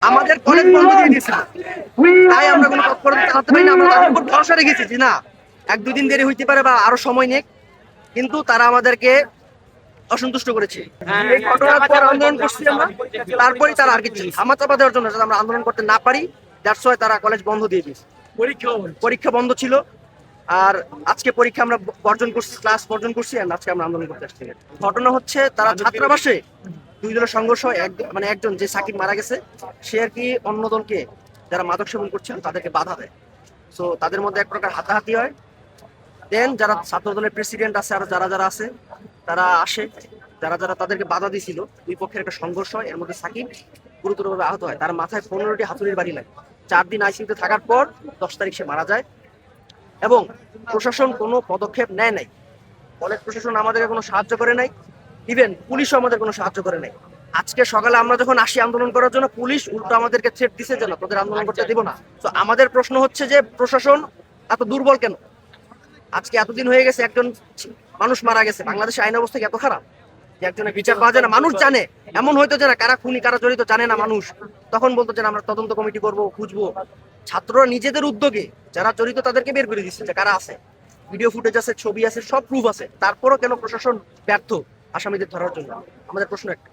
আমাদের কলেজ বন্ধ দিয়ে দিয়েছে, তাই আমরা কোনো তৎপরতা চালাতে পারি না। আমরা তাদের উপর ভরসা রেখেছি যে না, এক দুদিন দেরি হইতে পারে বা আরো সময় নেই, কিন্তু তারা আমাদেরকে অসন্তুষ্ট করেছে। এই ঘটনার পর আন্দোলন করছি আমরা, তারপরেই তারা আর কিছু ধামাচাপা দেওয়ার জন্য যাতে আমরা আন্দোলন করতে না পারি, দ্যাটস ওয়াই তারা কলেজ বন্ধ দিয়ে দিয়েছে। পরীক্ষা বন্ধ ছিল, আর আজকে পরীক্ষা আমরা বর্জন করছি, ক্লাস বর্জন করছি, আর আজকে আমরা আন্দোলন করতে আসছি। ঘটনা হচ্ছে তারা ছাত্রাবাসে দুই দলের সংঘর্ষ হয়। মানে একজন যে সাকিব মারা গেছে, সে আর কি অন্য দলকে যারা মাদক সেবন করছিল তাদেরকে বাধা দেয়। সো তাদের মধ্যে এক প্রকার হাতাহাতি হয়। দেন যারা ছাত্র দলের প্রেসিডেন্ট আছে আর যারা যারা আছে তারা আসে, যারা যারা তাদেরকে বাধা দিছিল, দুই পক্ষের একটা সংঘর্ষ হয়। এর মধ্যে সাকিব গুরুতরভাবে আহত হয়, তার মাথায় 15টি হাতুড়ির বাড়ি লাগে। 4 দিন আইসিইউতে থাকার পর 10 তারিখ সে মারা যায়, এবং প্রশাসন কোনো পদক্ষেপ নেয় নাই। কলেজ প্রশাসন আমাদেরকে কোনো সাহায্য করে নাই, ইভেন পুলিশও আমাদের কোনো সাহায্য করে নাই। আজকে সকালে আমরা যখন আসি আন্দোলন করার জন্য, পুলিশ উল্টো আমাদেরকে থ্রেট দিছে যে না, তোদের আন্দোলন করতে দিব না। তো আমাদের প্রশ্ন হচ্ছে যে প্রশাসন এত দুর্বল কেন? আজকে এতদিন হয়ে গেছে, একজন মানুষ মারা গেছে, বাংলাদেশের আইন অবস্থা কি এত খারাপ যে একজনের বিচার পাওয়া যায় না? মানুষ জানে, এমন হয়তো যে না কারা খুনি কারা জড়িত জানে না মানুষ, তখন বলতো যে আমরা তদন্ত কমিটি করবো, খুঁজবো। ছাত্ররা নিজেদের উদ্যোগে যারা জড়িত তাদেরকে বের করে দিচ্ছে যে কারা আছে, ভিডিও ফুটেজ আছে, ছবি আছে, সব প্রুফ আছে, তারপরও কেন প্রশাসন ব্যর্থ আসামিদের ধরার জন্য? আমাদের প্রশ্ন একটা।